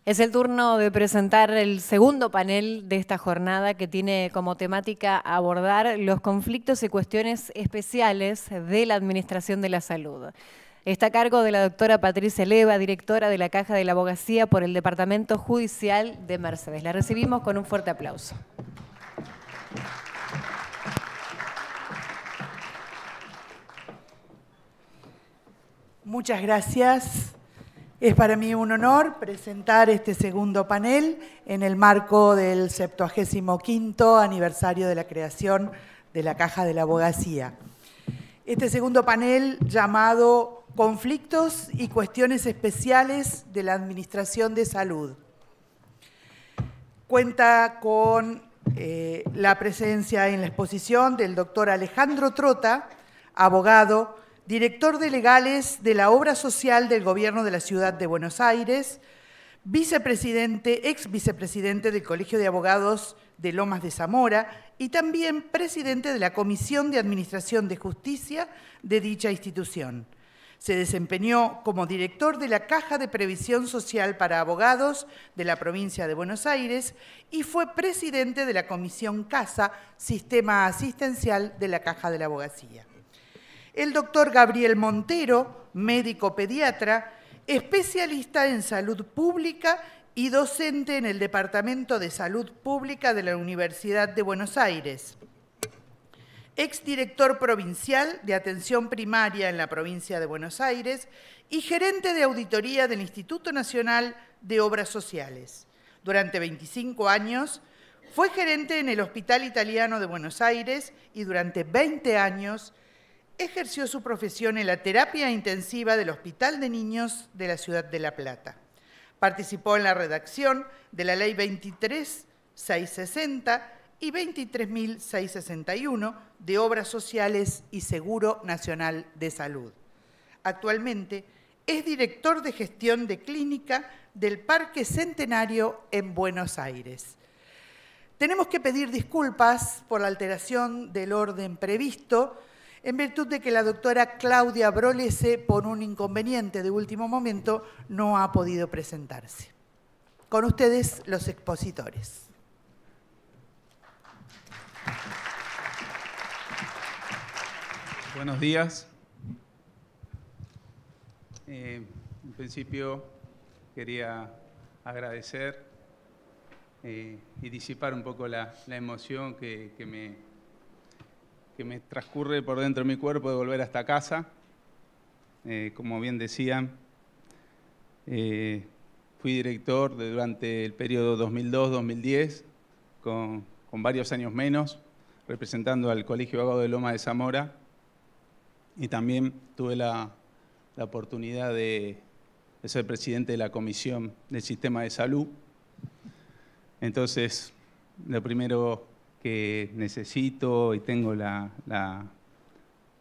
Es el turno de presentar el segundo panel de esta jornada que tiene como temática abordar los conflictos y cuestiones especiales de la Administración de la Salud. Está a cargo de la doctora Patricia Leva, directora de la Caja de la Abogacía por el Departamento Judicial de Mercedes. La recibimos con un fuerte aplauso. Muchas gracias. Es para mí un honor presentar este segundo panel en el marco del 75º aniversario de la creación de la Caja de la Abogacía. Este segundo panel, llamado Conflictos y Cuestiones Especiales de la Administración de Salud, cuenta con la presencia en la exposición del doctor Alejandro Trota, abogado, director de Legales de la Obra Social del Gobierno de la Ciudad de Buenos Aires, ex vicepresidente del Colegio de Abogados de Lomas de Zamora y también presidente de la Comisión de Administración de Justicia de dicha institución. Se desempeñó como director de la Caja de Previsión Social para Abogados de la provincia de Buenos Aires y fue presidente de la Comisión CASA, Sistema Asistencial de la Caja de la Abogacía. El doctor Gabriel Montero, médico pediatra, especialista en salud pública y docente en el Departamento de Salud Pública de la Universidad de Buenos Aires. Exdirector provincial de Atención Primaria en la provincia de Buenos Aires y gerente de auditoría del Instituto Nacional de Obras Sociales. Durante 25 años fue gerente en el Hospital Italiano de Buenos Aires y durante 20 años ejerció su profesión en la terapia intensiva del Hospital de Niños de la Ciudad de La Plata. Participó en la redacción de la Ley 23.660 y 23.661 de Obras Sociales y Seguro Nacional de Salud. Actualmente es director de gestión de clínica del Parque Centenario en Buenos Aires. Tenemos que pedir disculpas por la alteración del orden previsto, en virtud de que la doctora Claudia Brolese, por un inconveniente de último momento, no ha podido presentarse. Con ustedes, los expositores. Buenos días. En principio, quería agradecer y disipar un poco la emoción que me transcurre por dentro de mi cuerpo de volver a esta casa. Como bien decían, fui director durante el periodo 2002-2010, con varios años menos, representando al Colegio de Abogados de Lomas de Zamora, y también tuve la oportunidad de ser presidente de la Comisión del Sistema de Salud. Entonces, lo primero que necesito y tengo la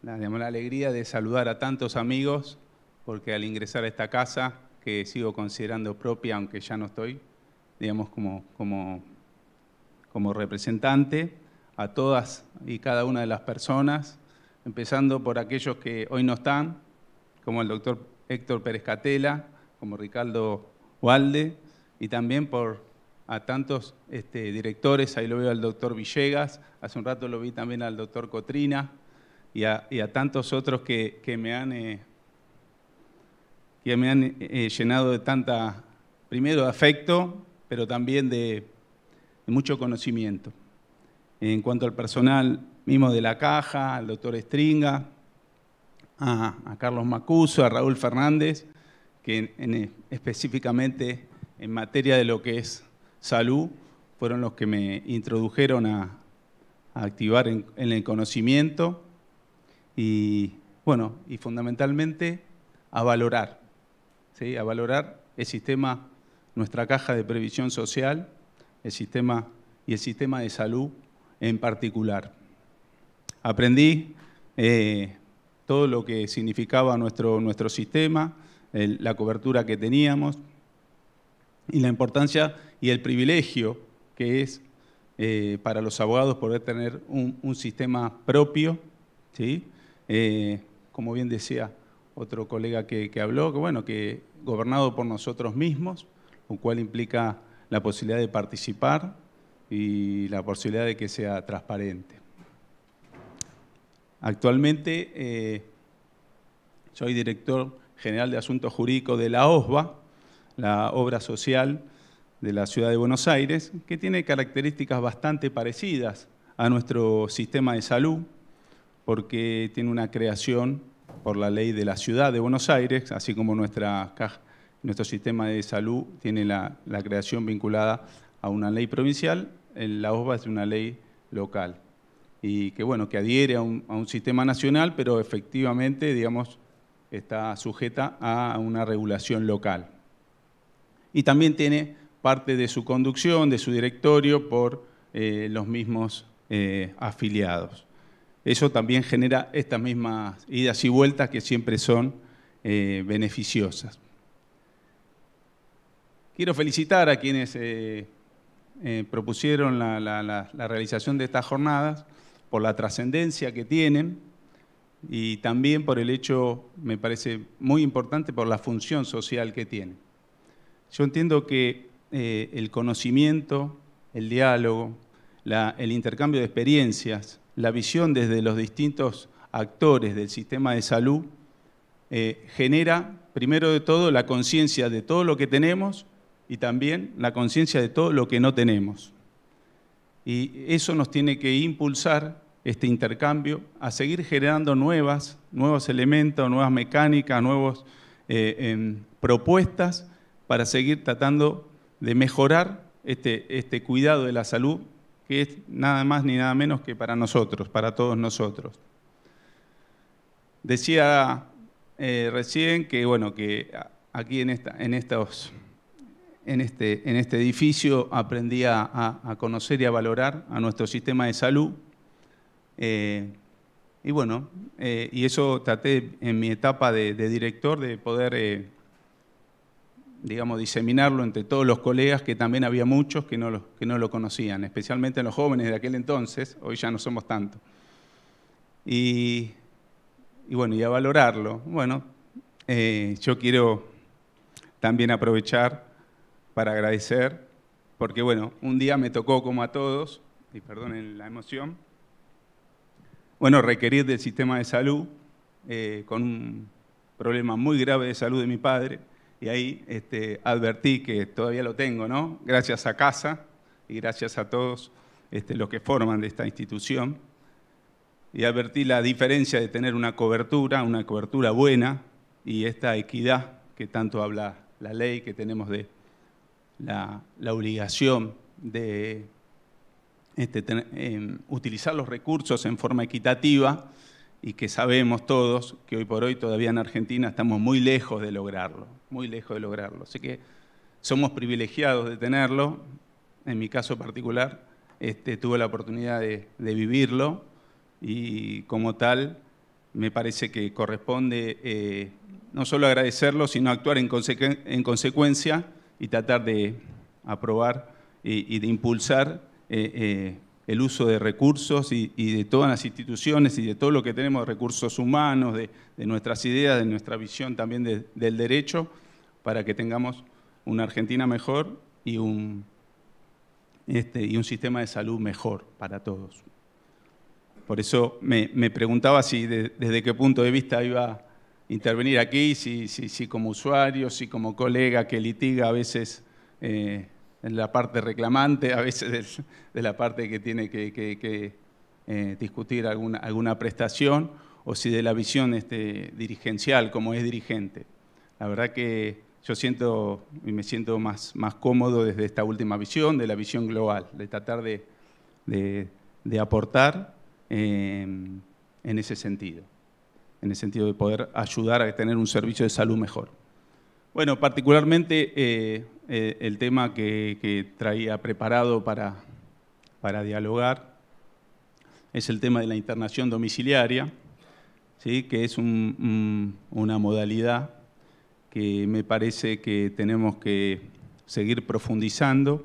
alegría de saludar a tantos amigos, porque al ingresar a esta casa, que sigo considerando propia, aunque ya no estoy, digamos, como representante, a todas y cada una de las personas, empezando por aquellos que hoy no están, como el doctor Héctor Pérez Catela, como Ricardo Walde, y también a tantos directores. Ahí lo veo al doctor Villegas, hace un rato lo vi también al doctor Cotrina, y a tantos otros que me han llenado de primero de afecto, pero también de mucho conocimiento. En cuanto al personal mismo de la Caja, al doctor Stringa, a Carlos Macuso, a Raúl Fernández, que específicamente en materia de lo que es salud, fueron los que me introdujeron a activar en el conocimiento y, bueno, y fundamentalmente a valorar, ¿sí? A valorar el sistema, nuestra Caja de Previsión Social, el sistema de salud en particular. Aprendí todo lo que significaba nuestro sistema, la cobertura que teníamos y la importancia y el privilegio que es para los abogados poder tener un sistema propio, ¿sí? Como bien decía otro colega que habló, que gobernado por nosotros mismos, lo cual implica la posibilidad de participar y la posibilidad de que sea transparente. Actualmente soy director general de Asuntos Jurídicos de la OSBA, la obra social de la Ciudad de Buenos Aires, que tiene características bastante parecidas a nuestro sistema de salud, porque tiene una creación por la ley de la Ciudad de Buenos Aires, así como nuestro sistema de salud tiene la creación vinculada a una ley provincial, la OSBA es una ley local, y que, bueno, que adhiere a un sistema nacional, pero efectivamente, digamos, está sujeta a una regulación local. Y también tiene parte de su conducción, de su directorio, por los mismos afiliados. Eso también genera estas mismas idas y vueltas que siempre son beneficiosas. Quiero felicitar a quienes propusieron la realización de estas jornadas por la trascendencia que tienen y también por el hecho, me parece muy importante, por la función social que tienen. Yo entiendo que el conocimiento, el diálogo, el intercambio de experiencias, la visión desde los distintos actores del sistema de salud genera, primero de todo, la conciencia de todo lo que tenemos y también la conciencia de todo lo que no tenemos. Y eso nos tiene que impulsar, este intercambio, a seguir generando nuevos elementos, nuevas mecánicas, nuevas propuestas para seguir tratando de mejorar este cuidado de la salud, que es nada más ni nada menos que para nosotros, para todos nosotros. Decía recién que, bueno, que aquí en este edificio aprendí a conocer y a valorar a nuestro sistema de salud. Y bueno, y eso traté en mi etapa de director de poder, digamos, diseminarlo entre todos los colegas, que también había muchos que no lo conocían, especialmente los jóvenes de aquel entonces, hoy ya no somos tantos. Y bueno, y a valorarlo. Bueno, yo quiero también aprovechar para agradecer, porque bueno, un día me tocó, como a todos, y perdonen la emoción, bueno, requerir del sistema de salud con un problema muy grave de salud de mi padre, y ahí advertí que todavía lo tengo, ¿no? Gracias a casa y gracias a todos los que forman de esta institución, y advertí la diferencia de tener una cobertura buena, y esta equidad que tanto habla la ley, que tenemos de la obligación de utilizar los recursos en forma equitativa, y que sabemos todos que hoy por hoy todavía en Argentina estamos muy lejos de lograrlo, muy lejos de lograrlo. Así que somos privilegiados de tenerlo. En mi caso particular, tuve la oportunidad de vivirlo, y como tal me parece que corresponde no solo agradecerlo, sino actuar en consecuencia y tratar de aprobar y de impulsar el uso de recursos y de todas las instituciones y de todo lo que tenemos de recursos humanos, de nuestras ideas, de nuestra visión también del derecho, para que tengamos una Argentina mejor y un sistema de salud mejor para todos. Por eso me preguntaba si desde qué punto de vista iba a intervenir aquí, si como usuario, si como colega que litiga a veces en la parte reclamante, a veces de la parte que tiene que discutir alguna prestación, o si de la visión dirigencial, como es dirigente. La verdad que yo siento y me siento más cómodo desde esta última visión, de la visión global, de tratar de aportar en ese sentido de poder ayudar a tener un servicio de salud mejor. Bueno, particularmente el tema que traía preparado para dialogar es el tema de la internación domiciliaria, ¿sí? Que es una modalidad que me parece que tenemos que seguir profundizando,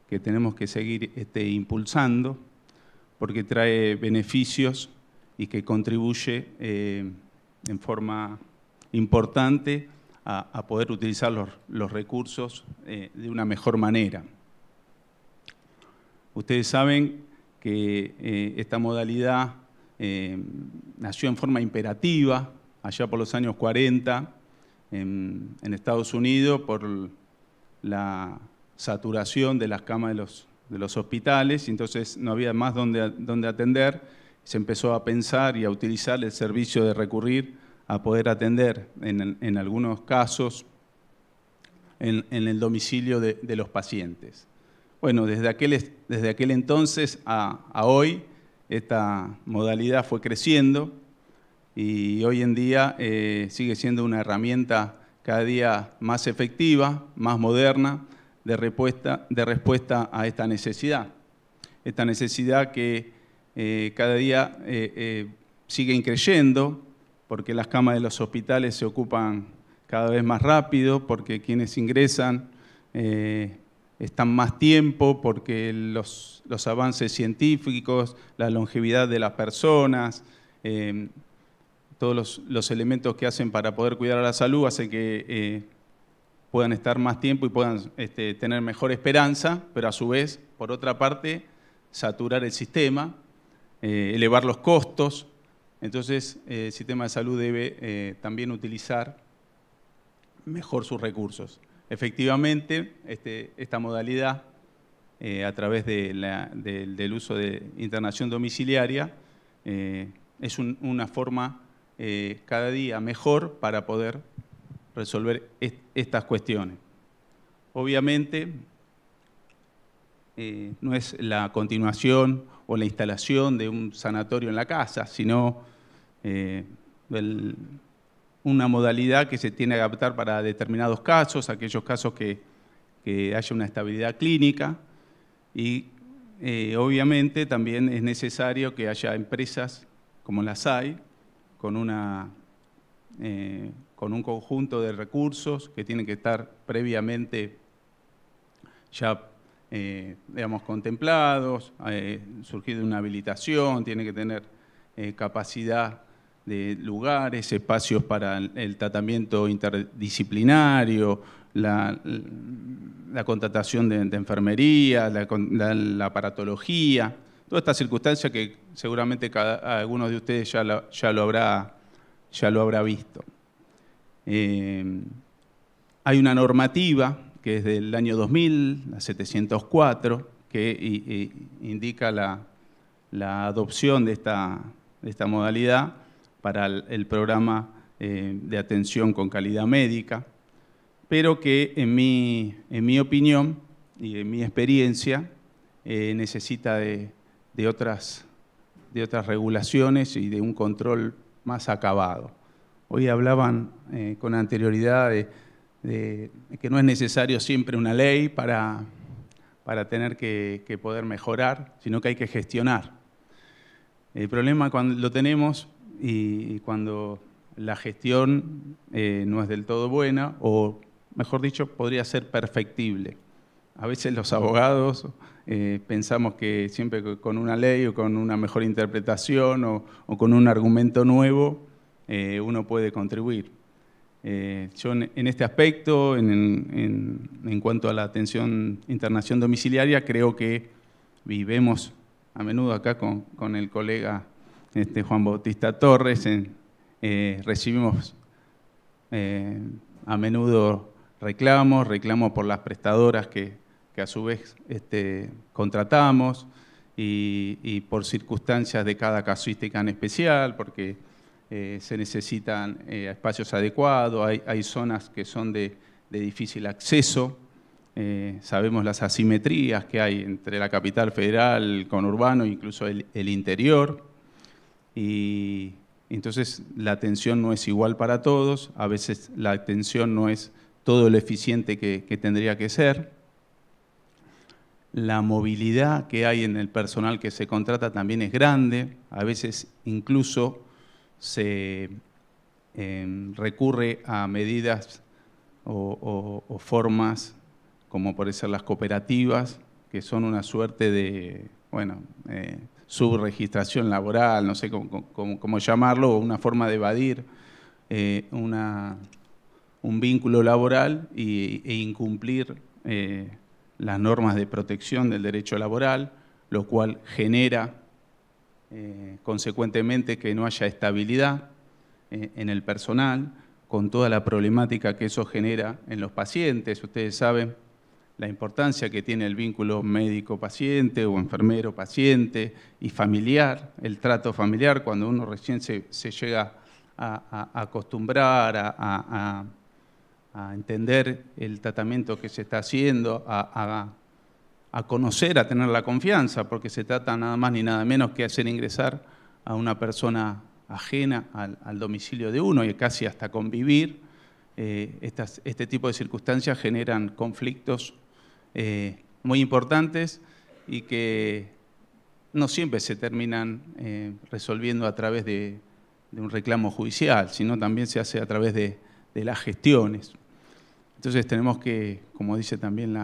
que tenemos que seguir impulsando, porque trae beneficios y que contribuye en forma importante a poder utilizar los recursos de una mejor manera. Ustedes saben que esta modalidad nació en forma imperativa allá por los años 40 en Estados Unidos por la saturación de las camas de los hospitales, entonces no había más donde atender. Se empezó a pensar y a utilizar el servicio de recurrir a poder atender en algunos casos en el domicilio de los pacientes. Bueno, desde aquel entonces a hoy, esta modalidad fue creciendo y hoy en día sigue siendo una herramienta cada día más efectiva, más moderna, de respuesta a esta necesidad. Esta necesidad que cada día sigue increyendo, porque las camas de los hospitales se ocupan cada vez más rápido, porque quienes ingresan están más tiempo, porque los avances científicos, la longevidad de las personas, todos los elementos que hacen para poder cuidar a la salud hacen que puedan estar más tiempo y puedan tener mejor esperanza, pero a su vez, por otra parte, saturar el sistema, elevar los costos. Entonces, el sistema de salud debe también utilizar mejor sus recursos. Efectivamente, esta modalidad, a través del uso de internación domiciliaria, es una forma cada día mejor para poder resolver estas cuestiones. Obviamente, no es la continuación o la instalación de un sanatorio en la casa, sino una modalidad que se tiene que adaptar para determinados casos, aquellos casos que haya una estabilidad clínica y obviamente también es necesario que haya empresas como las hay, con un conjunto de recursos que tienen que estar previamente ya digamos, contemplados, surgir de una habilitación, tiene que tener capacidad de lugares, espacios para el tratamiento interdisciplinario, la contratación de enfermería, la aparatología, toda esta circunstancia que seguramente algunos de ustedes ya lo habrá visto. Hay una normativa que es del año 2000, la 704, que indica la adopción de esta modalidad para el programa de atención con calidad médica, pero que en mi opinión y en mi experiencia necesita de otras regulaciones y de un control más acabado. Hoy hablaban con anterioridad de que no es necesario siempre una ley para tener que poder mejorar, sino que hay que gestionar. El problema cuando lo tenemos y cuando la gestión no es del todo buena, o mejor dicho, podría ser perfectible. A veces los abogados pensamos que siempre con una ley o con una mejor interpretación o con un argumento nuevo uno puede contribuir. Yo en este aspecto, en cuanto a la atención internación domiciliaria, creo que vivimos a menudo acá con el colega Juan Bautista Torres, recibimos a menudo reclamos por las prestadoras que a su vez contratamos y por circunstancias de cada casuística en especial, porque se necesitan espacios adecuados, hay zonas que son de difícil acceso, sabemos las asimetrías que hay entre la capital federal, el conurbano e incluso el interior, y entonces la atención no es igual para todos, a veces la atención no es todo lo eficiente que tendría que ser. La movilidad que hay en el personal que se contrata también es grande, a veces incluso se recurre a medidas o formas como por ser las cooperativas, que son una suerte de, subregistración laboral, no sé cómo llamarlo, o una forma de evadir una un vínculo laboral e incumplir las normas de protección del derecho laboral, lo cual genera consecuentemente que no haya estabilidad en el personal, con toda la problemática que eso genera en los pacientes. Ustedes saben la importancia que tiene el vínculo médico-paciente o enfermero-paciente y familiar, el trato familiar, cuando uno recién se llega a acostumbrar, a entender el tratamiento que se está haciendo, a conocer, a tener la confianza, porque se trata nada más ni nada menos que hacer ingresar a una persona ajena al domicilio de uno y casi hasta convivir. Este tipo de circunstancias generan conflictos muy importantes y que no siempre se terminan resolviendo a través de un reclamo judicial, sino también se hace a través de las gestiones. Entonces tenemos que, como dice también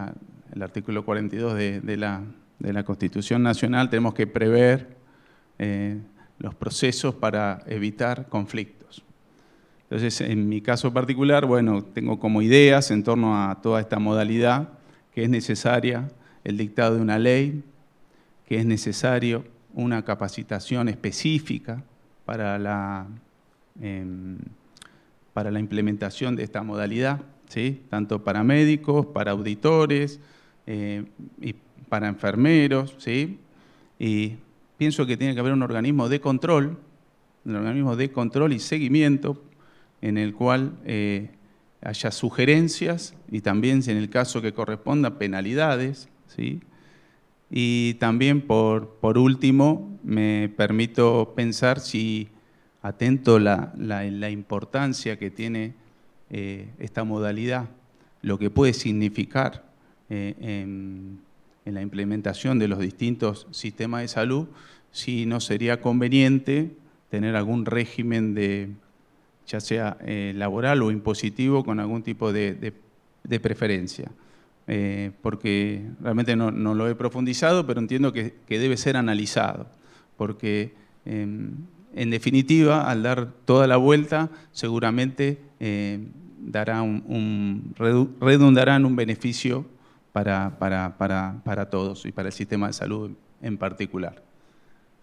el artículo 42 de la Constitución Nacional, tenemos que prever los procesos para evitar conflictos. Entonces, en mi caso particular, bueno, tengo como ideas en torno a toda esta modalidad que es necesaria el dictado de una ley, que es necesario una capacitación específica para la implementación de esta modalidad, ¿sí? Tanto para médicos, para auditores y para enfermeros, ¿sí? Y pienso que tiene que haber un organismo de control y seguimiento en el cual haya sugerencias y también, en el caso que corresponda, penalidades, ¿sí? Y también, por último, me permito pensar si, atento la importancia que tiene esta modalidad, lo que puede significar en la implementación de los distintos sistemas de salud, si no sería conveniente tener algún régimen ya sea laboral o impositivo, con algún tipo de preferencia. Porque realmente no lo he profundizado, pero entiendo que debe ser analizado, porque en definitiva, al dar toda la vuelta, seguramente redundará en un beneficio para todos y para el sistema de salud en particular.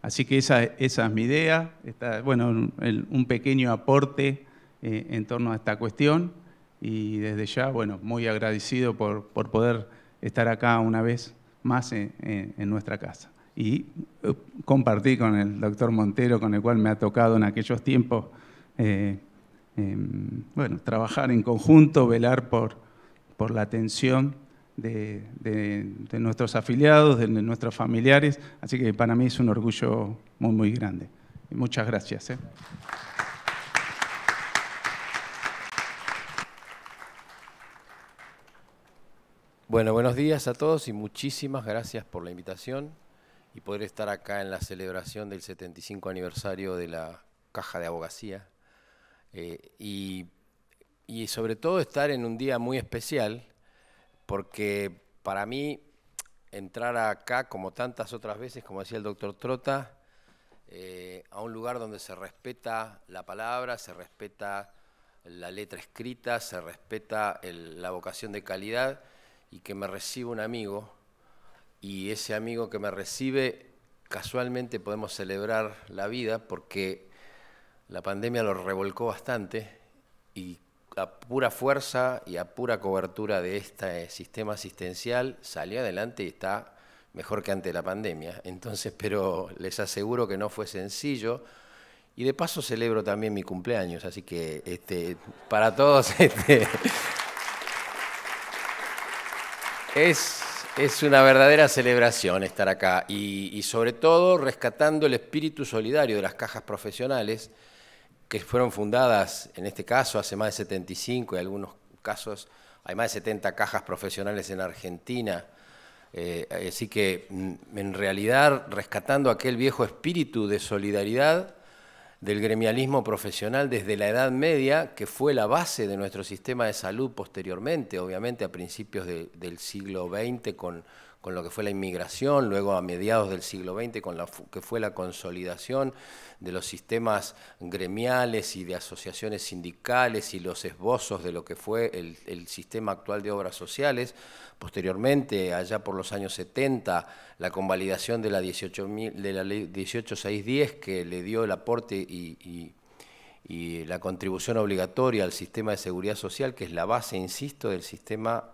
Así que esa es mi idea, bueno, un pequeño aporte en torno a esta cuestión, y desde ya, bueno, muy agradecido por poder estar acá una vez más en nuestra casa. Y compartí con el doctor Montero, con el cual me ha tocado en aquellos tiempos, bueno, trabajar en conjunto, velar por la atención de nuestros afiliados, de nuestros familiares. Así que para mí es un orgullo muy, muy grande. Y muchas gracias. Bueno, buenos días a todos y muchísimas gracias por la invitación y poder estar acá en la celebración del 75 aniversario de la Caja de Abogacía. Y sobre todo estar en un día muy especial, porque para mí entrar acá, como tantas otras veces, como decía el doctor Trota, a un lugar donde se respeta la palabra, se respeta la letra escrita, se respeta la vocación de calidad, y que me recibe un amigo, y ese amigo que me recibe, casualmente podemos celebrar la vida, porque la pandemia lo revolcó bastante, y a pura fuerza y a pura cobertura de este sistema asistencial salió adelante y está mejor que antes de la pandemia. Entonces, pero les aseguro que no fue sencillo, y de paso celebro también mi cumpleaños, así que para todos es una verdadera celebración estar acá, y sobre todo rescatando el espíritu solidario de las cajas profesionales, que fueron fundadas, en este caso, hace más de 75, y en algunos casos hay más de 70 cajas profesionales en Argentina. Así que, en realidad, rescatando aquel viejo espíritu de solidaridad del gremialismo profesional desde la Edad Media, que fue la base de nuestro sistema de salud posteriormente, obviamente a principios del siglo XX, con con lo que fue la inmigración, luego a mediados del siglo XX con lo que fue la consolidación de los sistemas gremiales y de asociaciones sindicales y los esbozos de lo que fue el sistema actual de obras sociales. Posteriormente, allá por los años 70, la convalidación de la ley 18610, que le dio el aporte y la contribución obligatoria al sistema de seguridad social, que es la base, insisto, del sistema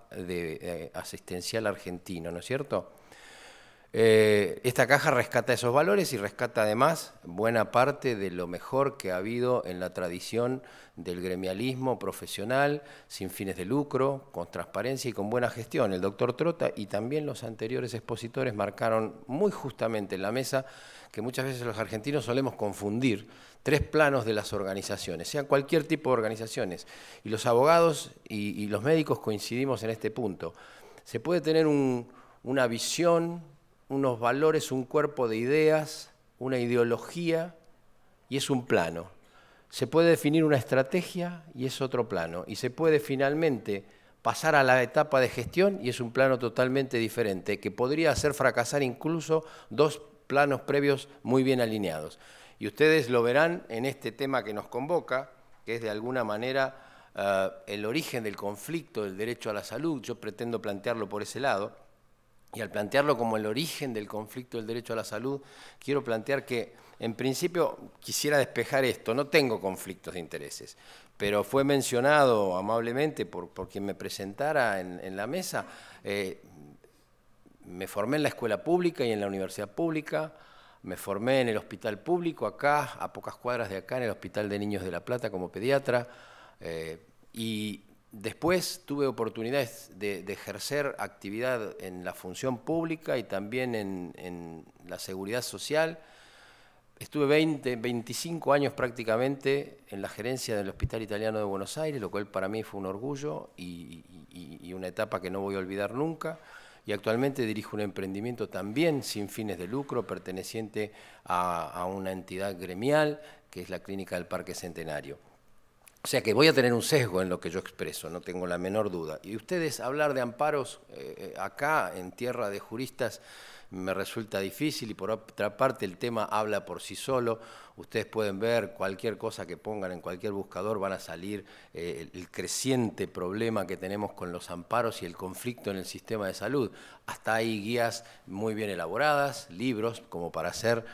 asistencial argentino, ¿no es cierto? Esta caja rescata esos valores y rescata además buena parte de lo mejor que ha habido en la tradición del gremialismo profesional, sin fines de lucro, con transparencia y con buena gestión. El doctor Trota y también los anteriores expositores marcaron muy justamente en la mesa que muchas veces los argentinos solemos confundir tres planos de las organizaciones, sean cualquier tipo de organizaciones, y los abogados y los médicos coincidimos en este punto. Se puede tener una visión, unos valores, un cuerpo de ideas, una ideología, y es un plano. Se puede definir una estrategia y es otro plano. Y se puede finalmente pasar a la etapa de gestión y es un plano totalmente diferente, que podría hacer fracasar incluso dos planos previos muy bien alineados. Y ustedes lo verán en este tema que nos convoca, que es de alguna manera el origen del conflicto del derecho a la salud. Yo pretendo plantearlo por ese lado. Y al plantearlo como el origen del conflicto del derecho a la salud, quiero plantear que, en principio, quisiera despejar esto. No tengo conflictos de intereses, pero fue mencionado amablemente por quien me presentara en la mesa. Me formé en la escuela pública y en la universidad pública, me formé en el hospital público, acá, a pocas cuadras de acá, en el Hospital de Niños de La Plata como pediatra, y después tuve oportunidades de ejercer actividad en la función pública y también en la seguridad social. Estuve 25 años prácticamente en la gerencia del Hospital Italiano de Buenos Aires, lo cual para mí fue un orgullo y una etapa que no voy a olvidar nunca. Y actualmente dirijo un emprendimiento también sin fines de lucro, perteneciente a una entidad gremial, que es la Clínica del Parque Centenario. O sea que voy a tener un sesgo en lo que yo expreso, no tengo la menor duda. Y ustedes hablar de amparos acá, en tierra de juristas, me resulta difícil y por otra parte el tema habla por sí solo. Ustedes pueden ver cualquier cosa que pongan en cualquier buscador, van a salir el creciente problema que tenemos con los amparos y el conflicto en el sistema de salud. Hasta hay guías muy bien elaboradas, libros como para hacer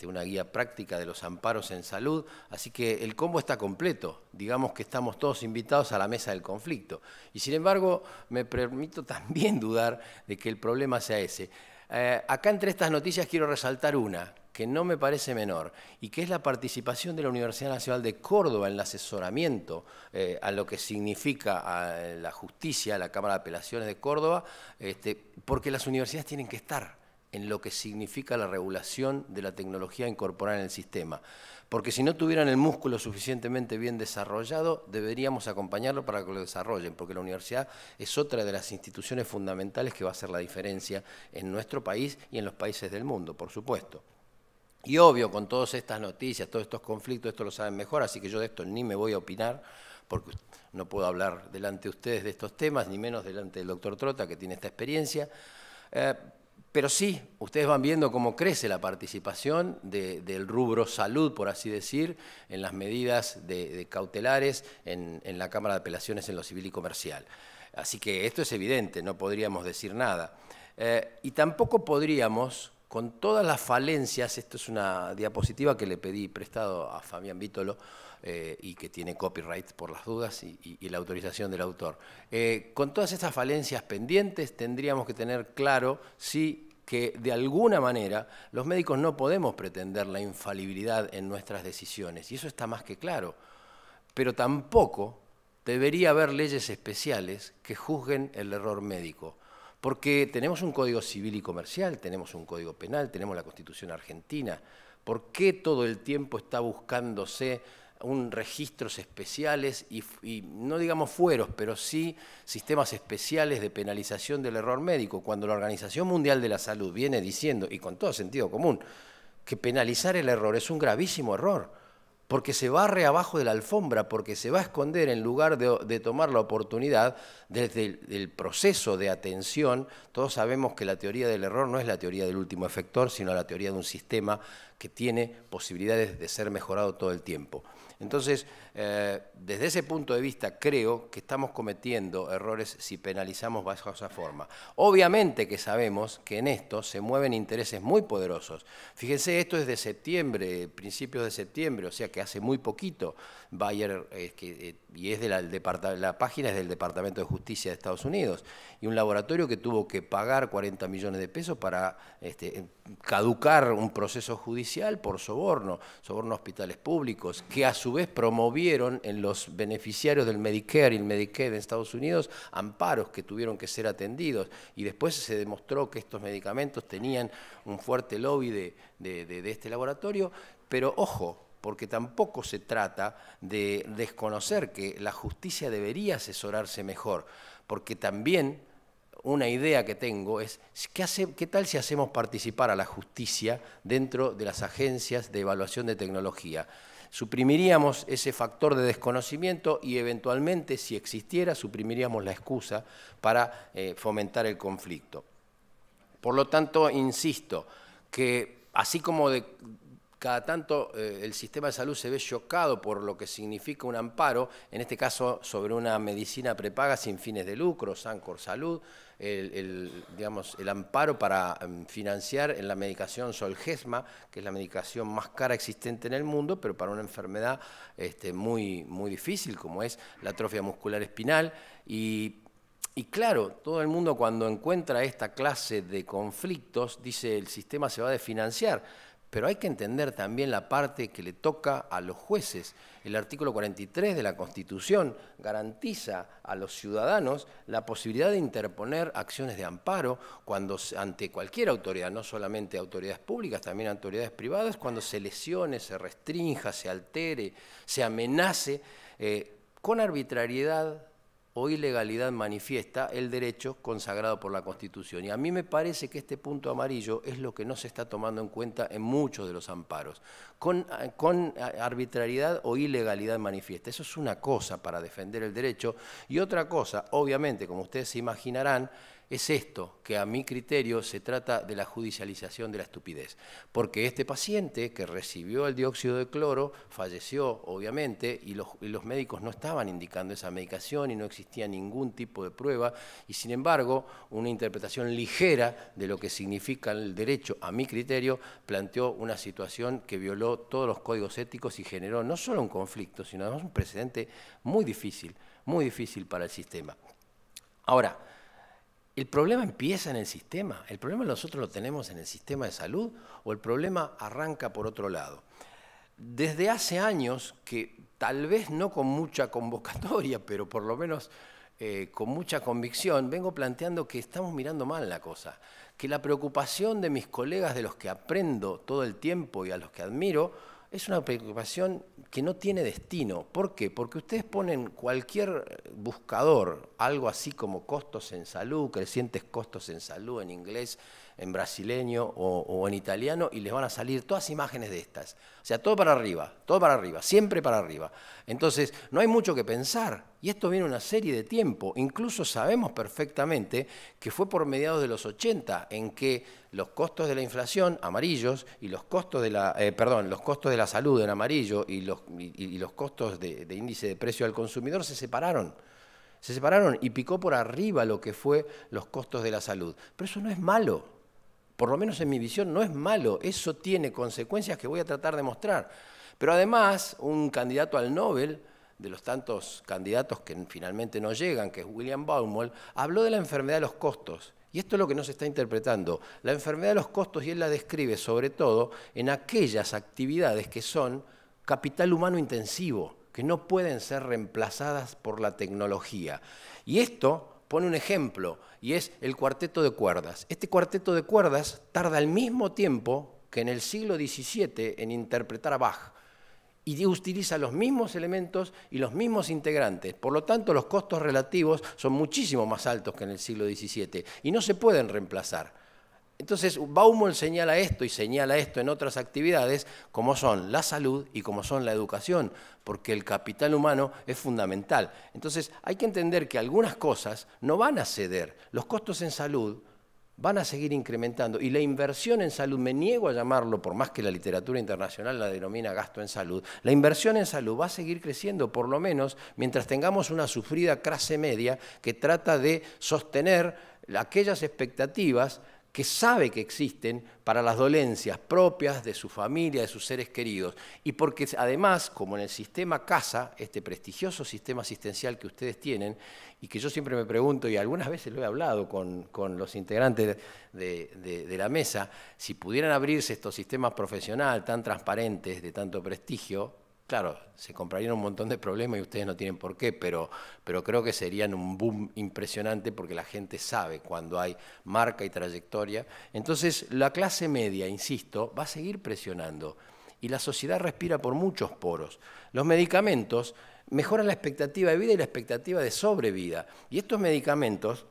una guía práctica de los amparos en salud. Así que el combo está completo, digamos que estamos todos invitados a la mesa del conflicto. Y sin embargo me permito también dudar de que el problema sea ese. Acá entre estas noticias quiero resaltar una que no me parece menor y que es la participación de la Universidad Nacional de Córdoba en el asesoramiento a lo que significa la justicia, la Cámara de Apelaciones de Córdoba, porque las universidades tienen que estar en lo que significa la regulación de la tecnología incorporada en el sistema. Porque si no tuvieran el músculo suficientemente bien desarrollado, deberíamos acompañarlo para que lo desarrollen, porque la universidad es otra de las instituciones fundamentales que va a hacer la diferencia en nuestro país y en los países del mundo, por supuesto. Y obvio, con todas estas noticias, todos estos conflictos, esto lo saben mejor, así que yo de esto ni me voy a opinar, porque no puedo hablar delante de ustedes de estos temas, ni menos delante del doctor Trota, que tiene esta experiencia. Pero sí, ustedes van viendo cómo crece la participación del rubro salud, por así decir, en las medidas de cautelares en la Cámara de Apelaciones en lo civil y comercial. Así que esto es evidente, no podríamos decir nada. Y tampoco podríamos, con todas las falencias, esto es una diapositiva que le pedí prestado a Fabián Vítolo, y que tiene copyright por las dudas y la autorización del autor. Con todas estas falencias pendientes tendríamos que tener claro que de alguna manera los médicos no podemos pretender la infalibilidad en nuestras decisiones, y eso está más que claro, pero tampoco debería haber leyes especiales que juzguen el error médico, porque tenemos un código civil y comercial, tenemos un código penal, tenemos la Constitución argentina. ¿Por qué todo el tiempo está buscándose registros especiales y no digamos fueros, pero sí sistemas especiales de penalización del error médico, cuando la Organización Mundial de la Salud viene diciendo, y con todo sentido común, que penalizar el error es un gravísimo error, porque se barre abajo de la alfombra, porque se va a esconder en lugar de tomar la oportunidad desde el proceso de atención. Todos sabemos que la teoría del error no es la teoría del último efector, sino la teoría de un sistema que tiene posibilidades de ser mejorado todo el tiempo. Entonces, desde ese punto de vista, creo que estamos cometiendo errores si penalizamos bajo esa forma. Obviamente que sabemos que en esto se mueven intereses muy poderosos. Fíjense, esto es de septiembre, principios de septiembre, o sea que hace muy poquito. Bayer, y es de la página es del Departamento de Justicia de Estados Unidos, y un laboratorio que tuvo que pagar 40 millones de pesos para caducar un proceso judicial por soborno a hospitales públicos, que a su vez promovieron en los beneficiarios del Medicare y el Medicaid en Estados Unidos amparos que tuvieron que ser atendidos, y después se demostró que estos medicamentos tenían un fuerte lobby de este laboratorio, pero ojo, porque tampoco se trata de desconocer que la justicia debería asesorarse mejor, porque también una idea que tengo es, ¿qué tal si hacemos participar a la justicia dentro de las agencias de evaluación de tecnología? Suprimiríamos ese factor de desconocimiento y eventualmente, si existiera, suprimiríamos la excusa para fomentar el conflicto. Por lo tanto, insisto, que así como cada tanto el sistema de salud se ve chocado por lo que significa un amparo, en este caso sobre una medicina prepaga sin fines de lucro, Sancor Salud, digamos, el amparo para financiar en la medicación Zolgensma, que es la medicación más cara existente en el mundo, pero para una enfermedad muy difícil como es la atrofia muscular espinal. Y claro, todo el mundo cuando encuentra esta clase de conflictos dice el sistema se va a desfinanciar. Pero hay que entender también la parte que le toca a los jueces. El artículo 43 de la Constitución garantiza a los ciudadanos la posibilidad de interponer acciones de amparo ante cualquier autoridad, no solamente autoridades públicas, también autoridades privadas, cuando se lesione, se restrinja, se altere, se amenace con arbitrariedad o ilegalidad manifiesta el derecho consagrado por la Constitución. Y a mí me parece que este punto amarillo es lo que no se está tomando en cuenta en muchos de los amparos. Con arbitrariedad o ilegalidad manifiesta. Eso es una cosa para defender el derecho. Y otra cosa, obviamente, como ustedes se imaginarán, es esto, que a mi criterio se trata de la judicialización de la estupidez. Porque este paciente que recibió el dióxido de cloro falleció, obviamente, y los médicos no estaban indicando esa medicación y no existía ningún tipo de prueba, y sin embargo, una interpretación ligera de lo que significa el derecho, a mi criterio, planteó una situación que violó todos los códigos éticos y generó no solo un conflicto, sino además un precedente muy difícil para el sistema. Ahora, ¿el problema empieza en el sistema? ¿El problema nosotros lo tenemos en el sistema de salud o el problema arranca por otro lado? Desde hace años, que tal vez no con mucha convocatoria, pero por lo menos con mucha convicción, vengo planteando que estamos mirando mal la cosa, que la preocupación de mis colegas de los que aprendo todo el tiempo y a los que admiro es una preocupación que no tiene destino. ¿Por qué? Porque ustedes ponen cualquier buscador, algo así como costos en salud, crecientes costos en salud en inglés, en brasileño o en italiano, y les van a salir todas imágenes de estas. O sea, todo para arriba, siempre para arriba. Entonces, no hay mucho que pensar. Y esto viene una serie de tiempo. Incluso sabemos perfectamente que fue por mediados de los 80 en que los costos de la inflación, amarillos, y los costos de los costos de la salud en amarillo y los costos de índice de precio al consumidor se separaron. Se separaron y picó por arriba lo que fue los costos de la salud. Pero eso no es malo. Por lo menos en mi visión no es malo. Eso tiene consecuencias que voy a tratar de mostrar. Pero además, un candidato al Nobel, de los tantos candidatos que finalmente no llegan, que es William Baumol, habló de la enfermedad de los costos. Y esto es lo que no se está interpretando. La enfermedad de los costos, y él la describe sobre todo en aquellas actividades que son capital humano intensivo, que no pueden ser reemplazadas por la tecnología. Y esto pone un ejemplo, y es el cuarteto de cuerdas. Este cuarteto de cuerdas tarda el mismo tiempo que en el siglo XVII en interpretar a Bach, y utiliza los mismos elementos y los mismos integrantes. Por lo tanto, los costos relativos son muchísimo más altos que en el siglo XVII y no se pueden reemplazar. Entonces, Baumol señala esto y señala esto en otras actividades, como son la salud y como son la educación, porque el capital humano es fundamental. Entonces, hay que entender que algunas cosas no van a ceder. Los costos en salud van a seguir incrementando y la inversión en salud, me niego a llamarlo, por más que la literatura internacional la denomina gasto en salud, la inversión en salud va a seguir creciendo, por lo menos mientras tengamos una sufrida clase media que trata de sostener aquellas expectativas que sabe que existen para las dolencias propias de su familia, de sus seres queridos. Y porque además, como en el sistema CASA, este prestigioso sistema asistencial que ustedes tienen, y que yo siempre me pregunto, y algunas veces lo he hablado con los integrantes de la mesa, si pudieran abrirse estos sistemas profesionales tan transparentes, de tanto prestigio, claro, se comprarían un montón de problemas y ustedes no tienen por qué, pero creo que serían un boom impresionante porque la gente sabe cuando hay marca y trayectoria. Entonces, la clase media, insisto, va a seguir presionando y la sociedad respira por muchos poros. Los medicamentos mejoran la expectativa de vida y la expectativa de sobrevida. Y estos medicamentos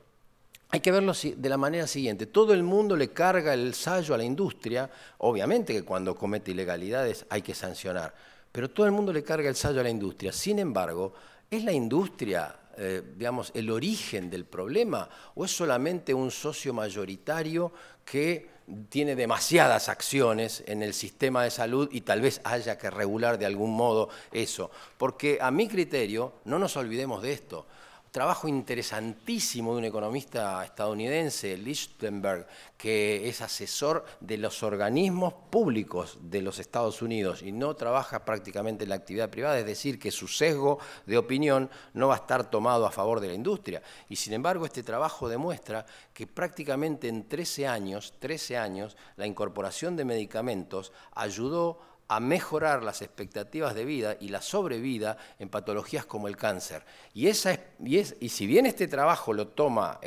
hay que verlos de la manera siguiente. Todo el mundo le carga el sayo a la industria. Obviamente que cuando comete ilegalidades hay que sancionar. Pero todo el mundo le carga el sayo a la industria. Sin embargo, ¿es la industria, digamos, el origen del problema o es solamente un socio mayoritario que tiene demasiadas acciones en el sistema de salud y tal vez haya que regular de algún modo eso? Porque a mi criterio, no nos olvidemos de esto, trabajo interesantísimo de un economista estadounidense, Lichtenberg, que es asesor de los organismos públicos de los Estados Unidos y no trabaja prácticamente en la actividad privada, es decir, que su sesgo de opinión no va a estar tomado a favor de la industria. Y sin embargo, este trabajo demuestra que prácticamente en 13 años, la incorporación de medicamentos ayudó a mejorar las expectativas de vida y la sobrevida en patologías como el cáncer. Y si bien este trabajo lo toma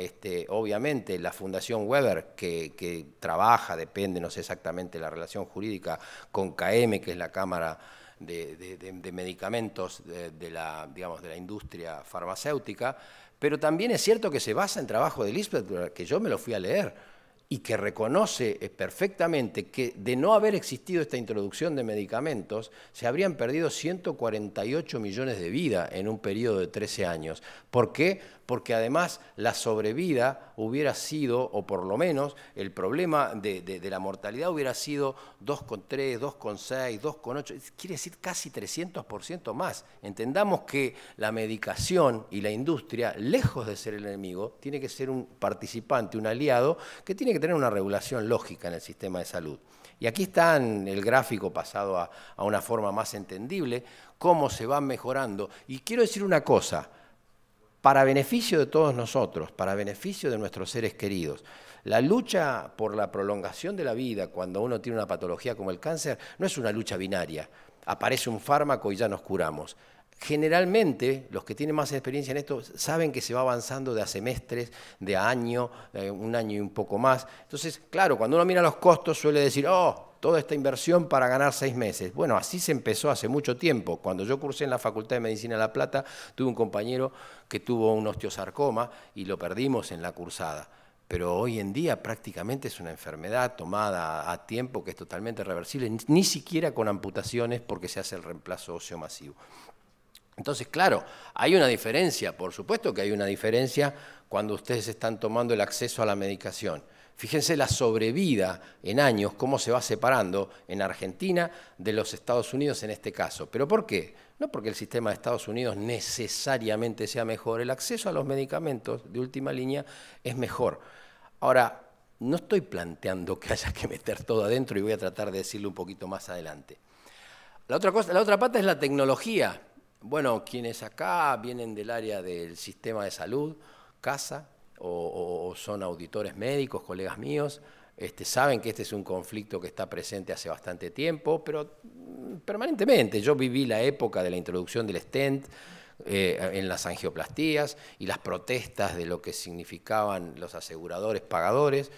obviamente la Fundación Weber, que trabaja, depende, no sé exactamente la relación jurídica, con CAEME, que es la Cámara de Medicamentos de la industria farmacéutica, pero también es cierto que se basa en trabajo de Lichtenberg, que yo me lo fui a leer, y que reconoce perfectamente que de no haber existido esta introducción de medicamentos, se habrían perdido 148 millones de vidas en un periodo de 13 años. ¿Por qué? Porque además la sobrevida hubiera sido, o por lo menos el problema de la mortalidad hubiera sido 2,3, 2,6, 2,8, quiere decir casi 300% más. Entendamos que la medicación y la industria, lejos de ser el enemigo, tiene que ser un participante, un aliado, que tiene que tener una regulación lógica en el sistema de salud. Y aquí está en el gráfico pasado a una forma más entendible, cómo se va mejorando. Y quiero decir una cosa, para beneficio de todos nosotros, para beneficio de nuestros seres queridos, la lucha por la prolongación de la vida cuando uno tiene una patología como el cáncer no es una lucha binaria. Aparece un fármaco y ya nos curamos. Generalmente, los que tienen más experiencia en esto saben que se va avanzando de a semestres, de a año, un año y un poco más. Entonces, claro, cuando uno mira los costos suele decir, toda esta inversión para ganar 6 meses. Bueno, así se empezó hace mucho tiempo. Cuando yo cursé en la Facultad de Medicina de La Plata, tuve un compañero que tuvo un osteosarcoma y lo perdimos en la cursada. Pero hoy en día prácticamente es una enfermedad tomada a tiempo que es totalmente reversible, ni siquiera con amputaciones porque se hace el reemplazo óseo masivo. Entonces, claro, hay una diferencia, por supuesto que hay una diferencia cuando ustedes están tomando el acceso a la medicación. Fíjense la sobrevida en años, cómo se va separando en Argentina de los Estados Unidos en este caso. ¿Pero por qué? No porque el sistema de Estados Unidos necesariamente sea mejor, el acceso a los medicamentos de última línea es mejor. Ahora, no estoy planteando que haya que meter todo adentro y voy a tratar de decirlo un poquito más adelante. La otra pata es la tecnología. Bueno, quienes acá vienen del área del sistema de salud, CASA, o son auditores médicos, colegas míos, saben que este es un conflicto que está presente hace bastante tiempo, pero permanentemente. Yo viví la época de la introducción del stent en las angioplastías y las protestas de lo que significaban los aseguradores pagadores.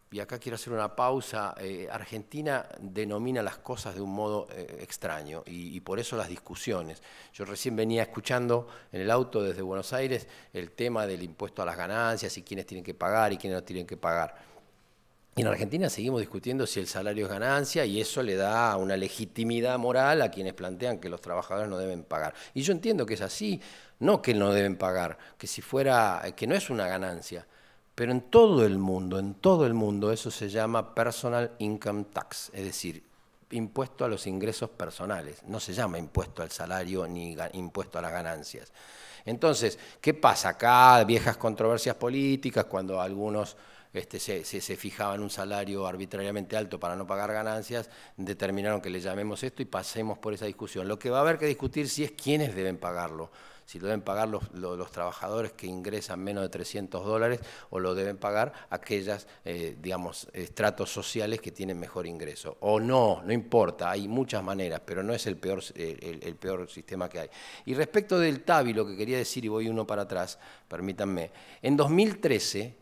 Y acá quiero hacer una pausa. Argentina denomina las cosas de un modo extraño y por eso las discusiones. Yo recién venía escuchando en el auto desde Buenos Aires el tema del impuesto a las ganancias y quiénes tienen que pagar y quiénes no tienen que pagar. Y en Argentina seguimos discutiendo si el salario es ganancia y eso le da una legitimidad moral a quienes plantean que los trabajadores no deben pagar. Y yo entiendo que es así, no que no deben pagar, que si fuera, que no es una ganancia. Pero en todo el mundo eso se llama personal income tax, es decir, impuesto a los ingresos personales. No se llama impuesto al salario ni impuesto a las ganancias. Entonces, ¿qué pasa? Acá viejas controversias políticas, cuando algunos se fijaban un salario arbitrariamente alto para no pagar ganancias, determinaron que le llamemos esto y pasemos por esa discusión. Lo que va a haber que discutir sí es quiénes deben pagarlo. Si lo deben pagar los trabajadores que ingresan menos de $300 o lo deben pagar aquellas, digamos, estratos sociales que tienen mejor ingreso. O no, no importa, hay muchas maneras, pero no es el peor sistema que hay. Y respecto del TABI, lo que quería decir, y voy uno para atrás, permítanme, en 2013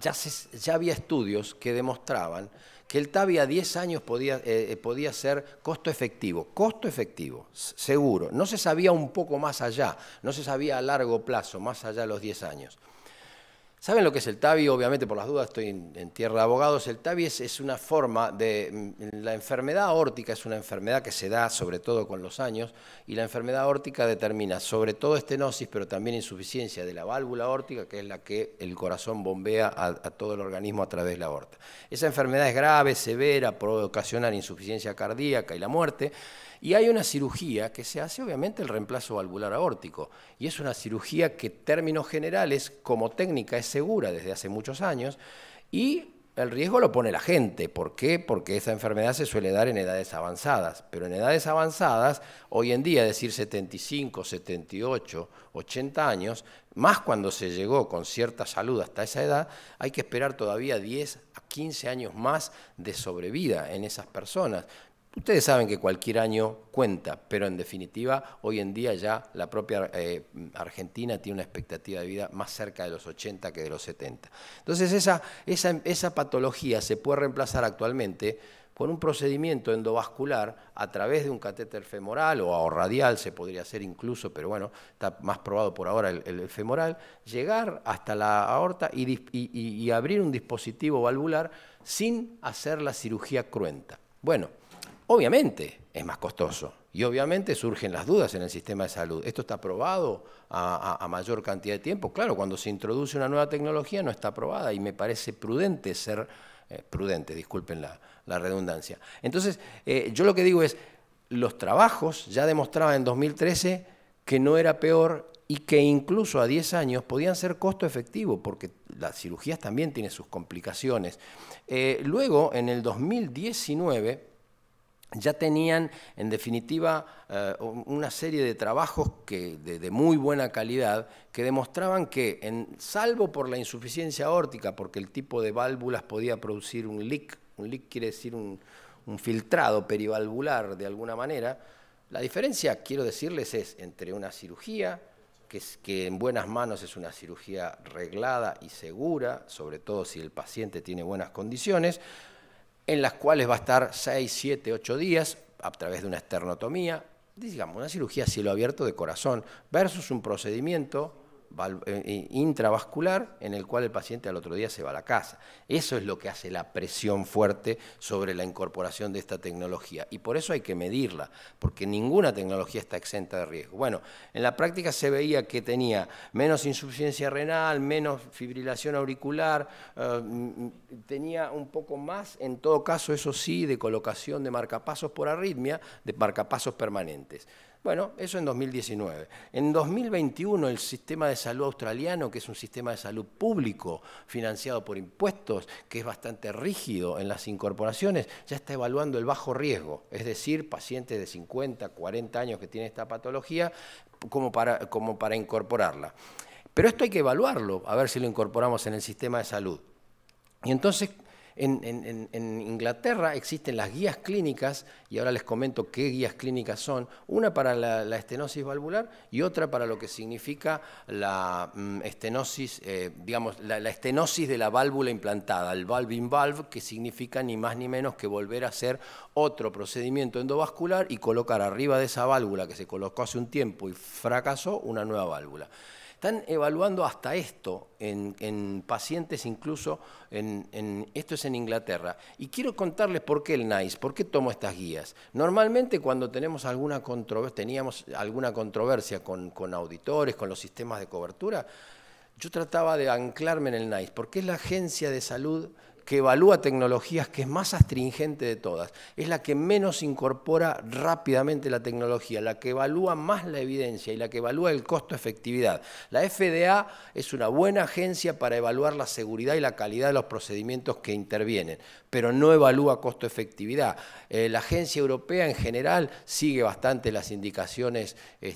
ya había estudios que demostraban que el TABI a 10 años podía ser costo efectivo, seguro. No se sabía un poco más allá, no se sabía a largo plazo, más allá de los 10 años. ¿Saben lo que es el TABI? Obviamente, por las dudas, estoy en tierra de abogados. El TABI es una forma de... La enfermedad aórtica es una enfermedad que se da sobre todo con los años, y la enfermedad aórtica determina sobre todo estenosis, pero también insuficiencia de la válvula aórtica, que es la que el corazón bombea a todo el organismo a través de la aorta. Esa enfermedad es grave, severa, puede ocasionar insuficiencia cardíaca y la muerte. Y hay una cirugía que se hace, obviamente, el reemplazo valvular aórtico. Y es una cirugía que, en términos generales, como técnica, es segura desde hace muchos años. Y el riesgo lo pone la gente. ¿Por qué? Porque esa enfermedad se suele dar en edades avanzadas. Pero en edades avanzadas, hoy en día, es decir, 75, 78, 80 años, más cuando se llegó con cierta salud hasta esa edad, hay que esperar todavía 10 a 15 años más de sobrevida en esas personas. Ustedes saben que cualquier año cuenta, pero en definitiva, hoy en día ya la propia Argentina tiene una expectativa de vida más cerca de los 80 que de los 70. Entonces esa patología se puede reemplazar actualmente con un procedimiento endovascular a través de un catéter femoral o radial, se podría hacer incluso, pero bueno, está más probado por ahora el femoral, llegar hasta la aorta y abrir un dispositivo valvular sin hacer la cirugía cruenta. Bueno, obviamente es más costoso y obviamente surgen las dudas en el sistema de salud. ¿Esto está aprobado a mayor cantidad de tiempo? Claro, cuando se introduce una nueva tecnología no está aprobada y me parece prudente ser prudente, disculpen la redundancia. Entonces, yo lo que digo es, los trabajos ya demostraban en 2013 que no era peor y que incluso a 10 años podían ser costo efectivo, porque las cirugías también tienen sus complicaciones. Luego, en el 2019... ya tenían, en definitiva, una serie de trabajos de muy buena calidad que demostraban que, salvo por la insuficiencia aórtica, porque el tipo de válvulas podía producir un leak quiere decir un filtrado perivalvular de alguna manera, la diferencia, quiero decirles, es entre una cirugía, que en buenas manos es una cirugía reglada y segura, sobre todo si el paciente tiene buenas condiciones, en las cuales va a estar 6, 7, 8 días a través de una esternotomía, digamos, una cirugía a cielo abierto de corazón, versus un procedimiento intravascular en el cual el paciente al otro día se va a la casa. Eso es lo que hace la presión fuerte sobre la incorporación de esta tecnología y por eso hay que medirla, porque ninguna tecnología está exenta de riesgo. Bueno, en la práctica se veía que tenía menos insuficiencia renal, menos fibrilación auricular, tenía un poco más, en todo caso, eso sí, de colocación de marcapasos por arritmia, de marcapasos permanentes. Bueno, eso en 2019. En 2021 el sistema de salud australiano, que es un sistema de salud público financiado por impuestos, que es bastante rígido en las incorporaciones, ya está evaluando el bajo riesgo, es decir, pacientes de 50, 40 años que tienen esta patología, como para incorporarla. Pero esto hay que evaluarlo, a ver si lo incorporamos en el sistema de salud. Y entonces... En Inglaterra existen las guías clínicas, y ahora les comento qué guías clínicas son, una para la estenosis valvular y otra para lo que significa la estenosis, digamos, la estenosis de la válvula implantada, el valve-in-valve, que significa ni más ni menos que volver a hacer otro procedimiento endovascular y colocar arriba de esa válvula que se colocó hace un tiempo y fracasó una nueva válvula. Están evaluando hasta esto en pacientes, incluso esto es en Inglaterra. Y quiero contarles por qué el NICE, por qué tomo estas guías. Normalmente cuando teníamos alguna controversia con auditores, con los sistemas de cobertura, yo trataba de anclarme en el NICE, porque es la agencia de salud que evalúa tecnologías, que es más astringente de todas. Es la que menos incorpora rápidamente la tecnología, la que evalúa más la evidencia y la que evalúa el costo-efectividad. La FDA es una buena agencia para evaluar la seguridad y la calidad de los procedimientos que intervienen, pero no evalúa costo-efectividad. La agencia europea en general sigue bastante las indicaciones,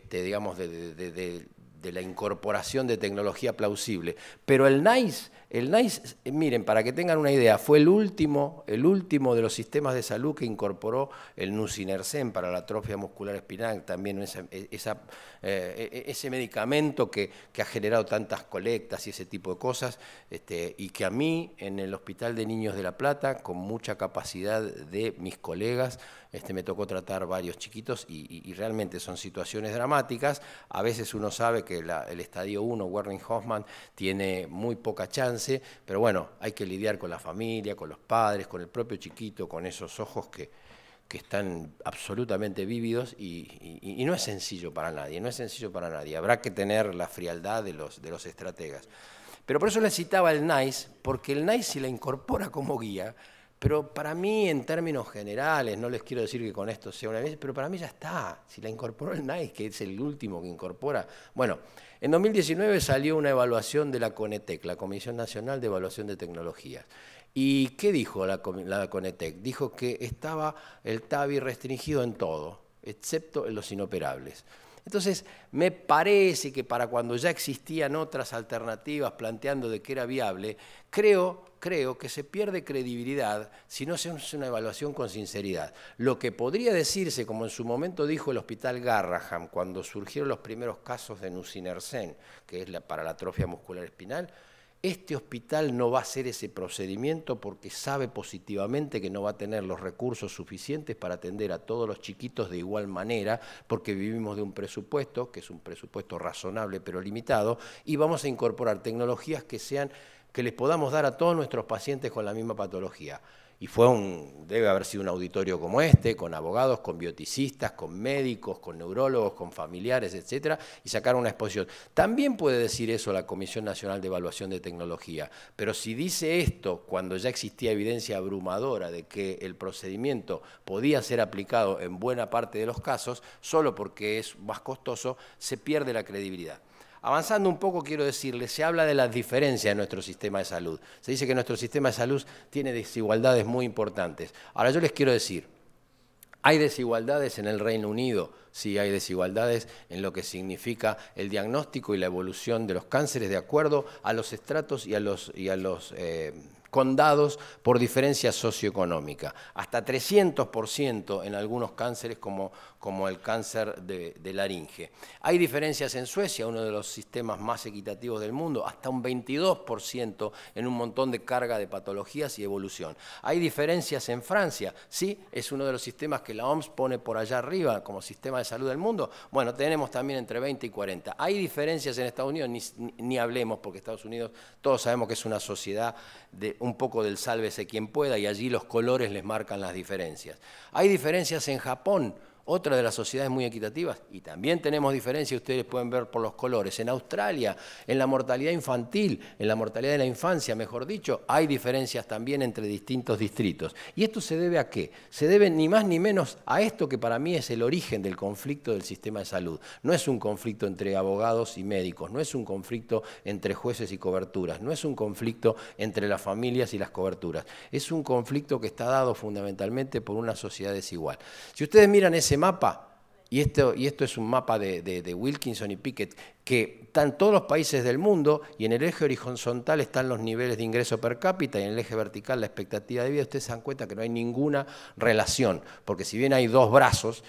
digamos, de la incorporación de tecnología plausible, pero el NICE, miren, para que tengan una idea, fue el último de los sistemas de salud que incorporó el nusinersen para la atrofia muscular espinal, también ese medicamento que ha generado tantas colectas y ese tipo de cosas, y que a mí, en el Hospital de Niños de La Plata, con mucha capacidad de mis colegas, me tocó tratar varios chiquitos y realmente son situaciones dramáticas. A veces uno sabe que el estadio 1, Werning-Hoffmann, tiene muy poca chance, pero bueno, hay que lidiar con la familia, con los padres, con el propio chiquito, con esos ojos que están absolutamente vívidos y no es sencillo para nadie, no es sencillo para nadie. Habrá que tener la frialdad de los estrategas. Pero por eso les citaba el NICE, porque el NICE, si la incorpora como guía, pero para mí, en términos generales, no les quiero decir que con esto sea una vez, pero para mí ya está. Si la incorporó el NICE, que es el último que incorpora. Bueno, en 2019 salió una evaluación de la CONETEC, la Comisión Nacional de Evaluación de Tecnologías. ¿Y qué dijo la CONETEC? Dijo que estaba el TAVI restringido en todo, excepto en los inoperables. Entonces, me parece que para cuando ya existían otras alternativas planteando de que era viable, creo que se pierde credibilidad si no se hace una evaluación con sinceridad. Lo que podría decirse, como en su momento dijo el Hospital Garraham, cuando surgieron los primeros casos de nusinersen, que es para la atrofia muscular espinal, este hospital no va a hacer ese procedimiento porque sabe positivamente que no va a tener los recursos suficientes para atender a todos los chiquitos de igual manera, porque vivimos de un presupuesto, que es un presupuesto razonable pero limitado, y vamos a incorporar tecnologías que les podamos dar a todos nuestros pacientes con la misma patología. Y debe haber sido un auditorio como este, con abogados, con bioticistas, con médicos, con neurólogos, con familiares, etcétera, y sacar una exposición. También puede decir eso la Comisión Nacional de Evaluación de Tecnología, pero si dice esto cuando ya existía evidencia abrumadora de que el procedimiento podía ser aplicado en buena parte de los casos, solo porque es más costoso, se pierde la credibilidad. Avanzando un poco, quiero decirles, se habla de las diferencias de nuestro sistema de salud. Se dice que nuestro sistema de salud tiene desigualdades muy importantes. Ahora yo les quiero decir, ¿hay desigualdades en el Reino Unido? Sí, hay desigualdades en lo que significa el diagnóstico y la evolución de los cánceres de acuerdo a los estratos y a los condados por diferencia socioeconómica. Hasta 300% en algunos cánceres como el cáncer de laringe. Hay diferencias en Suecia, uno de los sistemas más equitativos del mundo, hasta un 22% en un montón de carga de patologías y evolución. Hay diferencias en Francia, sí, es uno de los sistemas que la OMS pone por allá arriba como sistema de salud del mundo. Bueno, tenemos también entre 20 y 40. Hay diferencias en Estados Unidos, ni hablemos, porque Estados Unidos todos sabemos que es una sociedad de un poco del sálvese quien pueda, y allí los colores les marcan las diferencias. Hay diferencias en Japón, otra de las sociedades muy equitativas, y también tenemos diferencias, ustedes pueden ver por los colores. En Australia, en la mortalidad infantil, en la mortalidad de la infancia, mejor dicho, hay diferencias también entre distintos distritos. ¿Y esto se debe a qué? Se debe ni más ni menos a esto que para mí es el origen del conflicto del sistema de salud. No es un conflicto entre abogados y médicos, no es un conflicto entre jueces y coberturas, no es un conflicto entre las familias y las coberturas. Es un conflicto que está dado fundamentalmente por una sociedad desigual. Si ustedes miran ese mapa, y esto es un mapa de Wilkinson y Pickett, que están todos los países del mundo, y en el eje horizontal están los niveles de ingreso per cápita, y en el eje vertical la expectativa de vida. Ustedes se dan cuenta que no hay ninguna relación, porque si bien hay dos brazos,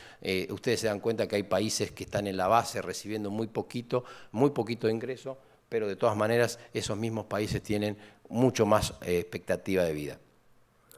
ustedes se dan cuenta que hay países que están en la base recibiendo muy poquito de ingreso, pero de todas maneras esos mismos países tienen mucho más expectativa de vida.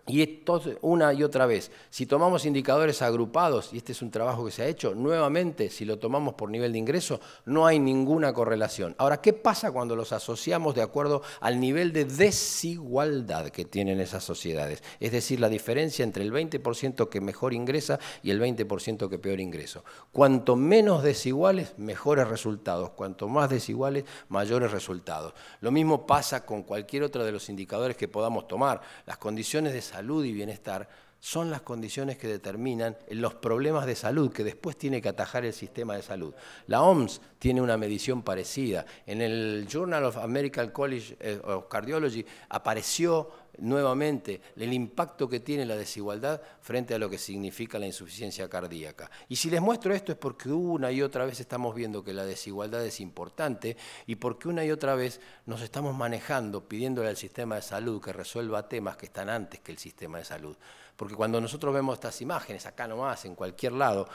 Y esto una y otra vez, si tomamos indicadores agrupados, y este es un trabajo que se ha hecho, nuevamente, si lo tomamos por nivel de ingreso, no hay ninguna correlación. Ahora, ¿qué pasa cuando los asociamos de acuerdo al nivel de desigualdad que tienen esas sociedades? Es decir, la diferencia entre el 20% que mejor ingresa y el 20% que peor ingreso. Cuanto menos desiguales, mejores resultados. Cuanto más desiguales, mayores resultados. Lo mismo pasa con cualquier otro de los indicadores que podamos tomar. Las condiciones de salud y bienestar son las condiciones que determinan los problemas de salud que después tiene que atajar el sistema de salud. La OMS tiene una medición parecida. En el Journal of American College of Cardiology apareció nuevamente el impacto que tiene la desigualdad frente a lo que significa la insuficiencia cardíaca. Y si les muestro esto es porque una y otra vez estamos viendo que la desigualdad es importante y porque una y otra vez nos estamos manejando pidiéndole al sistema de salud que resuelva temas que están antes que el sistema de salud. Porque cuando nosotros vemos estas imágenes, acá nomás, en cualquier lado,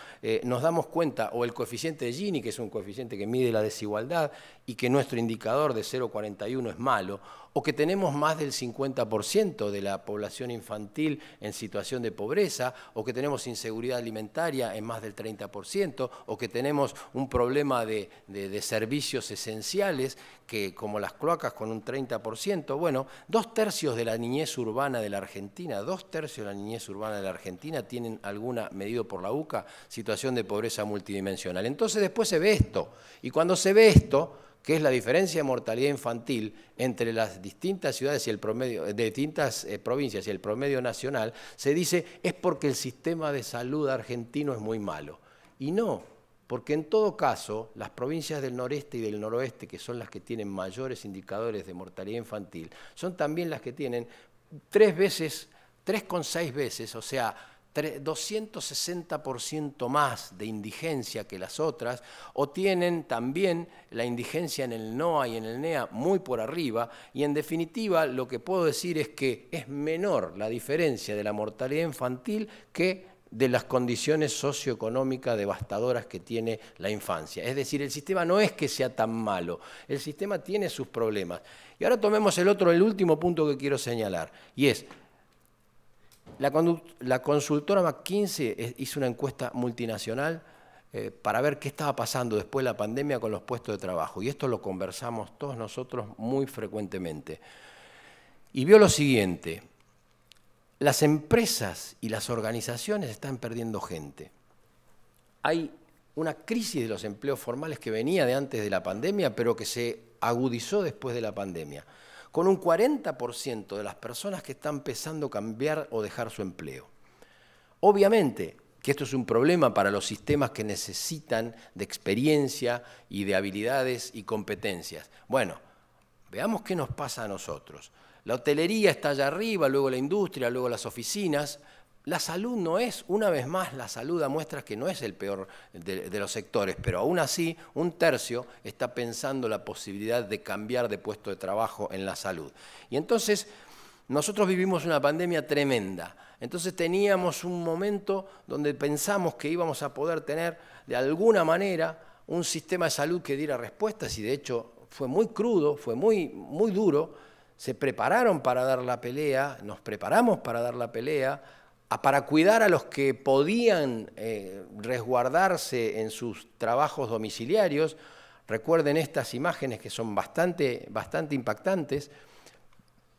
nos damos cuenta, o el coeficiente de Gini, que es un coeficiente que mide la desigualdad, y que nuestro indicador de 0,41 es malo, o que tenemos más del 50% de la población infantil en situación de pobreza, o que tenemos inseguridad alimentaria en más del 30%, o que tenemos un problema de servicios esenciales, que como las cloacas con un 30%. Bueno, 2/3 de la niñez urbana de la Argentina, 2/3 de la niñez urbana de la Argentina tienen alguna, medido por la UCA, situación de pobreza multidimensional. Entonces después se ve esto, y cuando se ve esto, que es la diferencia de mortalidad infantil entre las distintas ciudades y el promedio, de distintas provincias y el promedio nacional, se dice es porque el sistema de salud argentino es muy malo. Y no, porque en todo caso, las provincias del noreste y del noroeste, que son las que tienen mayores indicadores de mortalidad infantil, son también las que tienen 3,6 veces, o sea, 260% más de indigencia que las otras, o tienen también la indigencia en el NOA y en el NEA muy por arriba, y en definitiva lo que puedo decir es que es menor la diferencia de la mortalidad infantil que de las condiciones socioeconómicas devastadoras que tiene la infancia. Es decir, el sistema no es que sea tan malo, el sistema tiene sus problemas. Y ahora tomemos el último punto que quiero señalar, y es, la consultora McKinsey hizo una encuesta multinacional para ver qué estaba pasando después de la pandemia con los puestos de trabajo, y esto lo conversamos todos nosotros muy frecuentemente. Y vio lo siguiente: las empresas y las organizaciones están perdiendo gente. Hay una crisis de los empleos formales que venía de antes de la pandemia, pero que se agudizó después de la pandemia, con un 40% de las personas que están empezando a cambiar o dejar su empleo. Obviamente que esto es un problema para los sistemas que necesitan de experiencia y de habilidades y competencias. Bueno, veamos qué nos pasa a nosotros. La hotelería está allá arriba, luego la industria, luego las oficinas. La salud no es, una vez más, la salud da muestras que no es el peor de los sectores, pero aún así, 1/3 está pensando la posibilidad de cambiar de puesto de trabajo en la salud. Y entonces, nosotros vivimos una pandemia tremenda. Entonces teníamos un momento donde pensamos que íbamos a poder tener, de alguna manera, un sistema de salud que diera respuestas, y de hecho fue muy crudo, fue muy duro. Se prepararon para dar la pelea, nos preparamos para dar la pelea, para cuidar a los que podían resguardarse en sus trabajos domiciliarios. Recuerden estas imágenes que son bastante impactantes.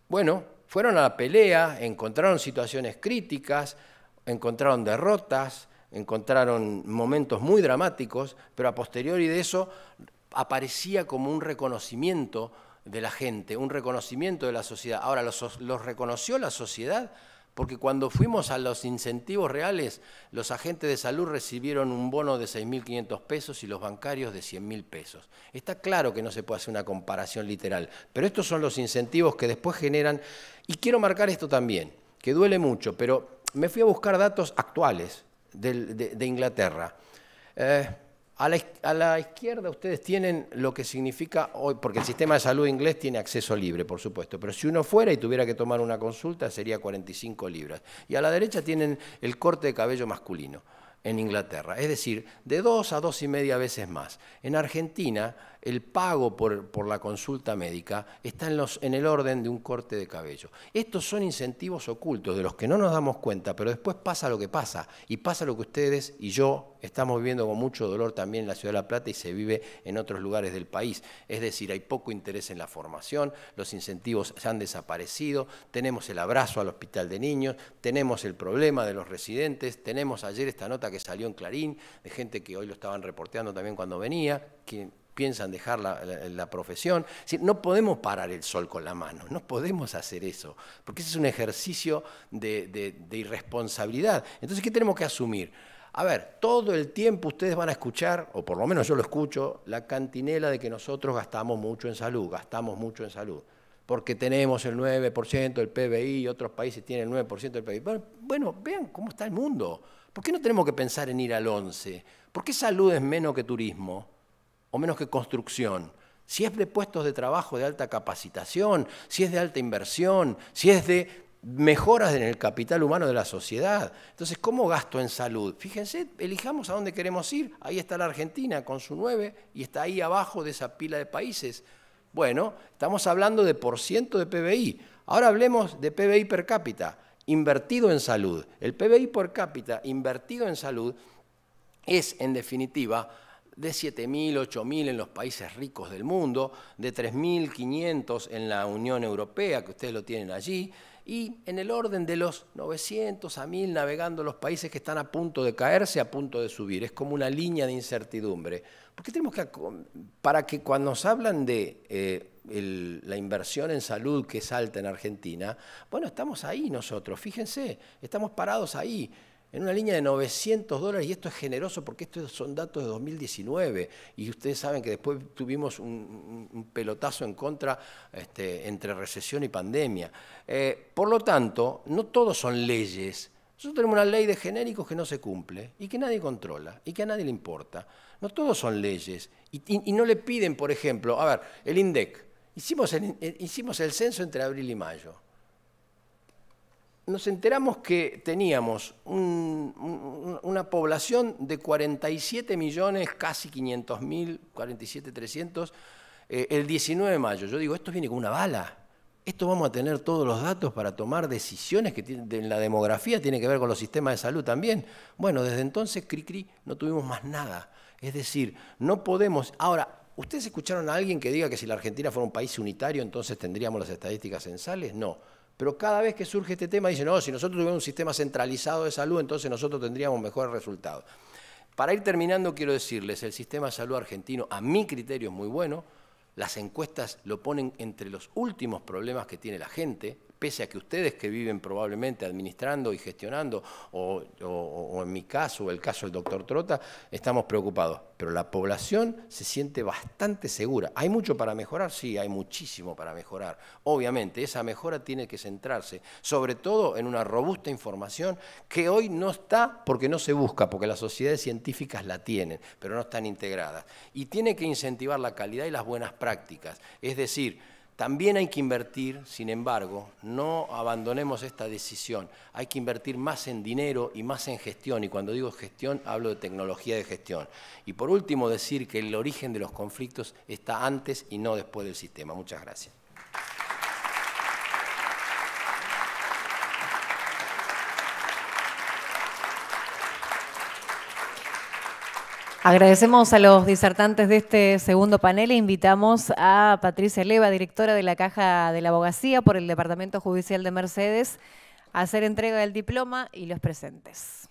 Bueno, fueron a la pelea, encontraron situaciones críticas, encontraron derrotas, encontraron momentos muy dramáticos, pero a posteriori de eso aparecía como un reconocimiento de la gente, un reconocimiento de la sociedad. Ahora, ¿los reconoció la sociedad? Porque cuando fuimos a los incentivos reales, los agentes de salud recibieron un bono de 6.500 pesos y los bancarios de 100.000 pesos. Está claro que no se puede hacer una comparación literal, pero estos son los incentivos que después generan, y quiero marcar esto también, que duele mucho, pero me fui a buscar datos actuales de Inglaterra. A la izquierda ustedes tienen lo que significa hoy, porque el sistema de salud inglés tiene acceso libre, por supuesto, pero si uno fuera y tuviera que tomar una consulta sería 45 libras. Y a la derecha tienen el corte de cabello masculino en Inglaterra, es decir, de 2 a 2,5 veces más. En Argentina el pago por la consulta médica está en el orden de un corte de cabello. Estos son incentivos ocultos de los que no nos damos cuenta, pero después pasa lo que pasa, y pasa lo que ustedes y yo estamos viviendo con mucho dolor también en la Ciudad de La Plata y se vive en otros lugares del país. Es decir, hay poco interés en la formación, los incentivos se han desaparecido, tenemos el abrazo al hospital de niños, tenemos el problema de los residentes, tenemos ayer esta nota que salió en Clarín, de gente que hoy lo estaban reporteando también cuando venía, que piensan dejar la profesión. Es decir, no podemos parar el sol con la mano, no podemos hacer eso, porque ese es un ejercicio de irresponsabilidad. Entonces, ¿qué tenemos que asumir? A ver, todo el tiempo ustedes van a escuchar, o por lo menos yo lo escucho, la cantinela de que nosotros gastamos mucho en salud, porque tenemos el 9% del PBI y otros países tienen el 9% del PBI. Bueno, vean cómo está el mundo. ¿Por qué no tenemos que pensar en ir al 11? ¿Por qué salud es menos que turismo o menos que construcción? Si es de puestos de trabajo de alta capacitación, si es de alta inversión, si es de mejoras en el capital humano de la sociedad. Entonces, ¿cómo gasto en salud? Fíjense, elijamos a dónde queremos ir. Ahí está la Argentina con su 9 y está ahí abajo de esa pila de países. Bueno, estamos hablando de % de PBI. Ahora hablemos de PBI per cápita, invertido en salud. El PBI per cápita invertido en salud es, en definitiva, de 7.000, 8.000 en los países ricos del mundo, de 3.500 en la Unión Europea, que ustedes lo tienen allí, y en el orden de los 900 a 1.000 navegando los países que están a punto de caerse, a punto de subir. Es como una línea de incertidumbre. ¿Por qué tenemos que, para que cuando nos hablan de la inversión en salud que es alta en Argentina, bueno, estamos ahí nosotros, fíjense, estamos parados ahí, en una línea de $900, y esto es generoso porque estos son datos de 2019, y ustedes saben que después tuvimos un pelotazo en contra entre recesión y pandemia. Por lo tanto, no todos son leyes. Nosotros tenemos una ley de genéricos que no se cumple y que nadie controla y que a nadie le importa. No todos son leyes y no le piden, por ejemplo, a ver, el INDEC. Hicimos el censo entre abril y mayo. Nos enteramos que teníamos una población de 47 millones, casi 500.000, 47.300, el 19 de mayo. Yo digo, esto viene con una bala. Esto vamos a tener todos los datos para tomar decisiones que en la demografía tiene que ver con los sistemas de salud también. Bueno, desde entonces, no tuvimos más nada. Es decir, no podemos... Ahora, ¿ustedes escucharon a alguien que diga que si la Argentina fuera un país unitario, entonces tendríamos las estadísticas censales? No. Pero cada vez que surge este tema dicen, no, si nosotros tuviéramos un sistema centralizado de salud, entonces nosotros tendríamos mejores resultados. Para ir terminando, quiero decirles, el sistema de salud argentino, a mi criterio, es muy bueno. Las encuestas lo ponen entre los últimos problemas que tiene la gente, pese a que ustedes que viven probablemente administrando y gestionando, o en mi caso, o el caso del doctor Trota, estamos preocupados. Pero la población se siente bastante segura. ¿Hay mucho para mejorar? Sí, hay muchísimo para mejorar. Obviamente, esa mejora tiene que centrarse, sobre todo en una robusta información que hoy no está porque no se busca, porque las sociedades científicas la tienen, pero no están integradas. Y tiene que incentivar la calidad y las buenas prácticas. Es decir, también hay que invertir, sin embargo, no abandonemos esta decisión. Hay que invertir más en dinero y más en gestión. Y cuando digo gestión, hablo de tecnología de gestión. Y por último, decir que el origen de los conflictos está antes y no después del sistema. Muchas gracias. Agradecemos a los disertantes de este segundo panel e invitamos a Patricia Leva, directora de la Caja de la Abogacía por el Departamento Judicial de Mercedes, a hacer entrega del diploma y los presentes.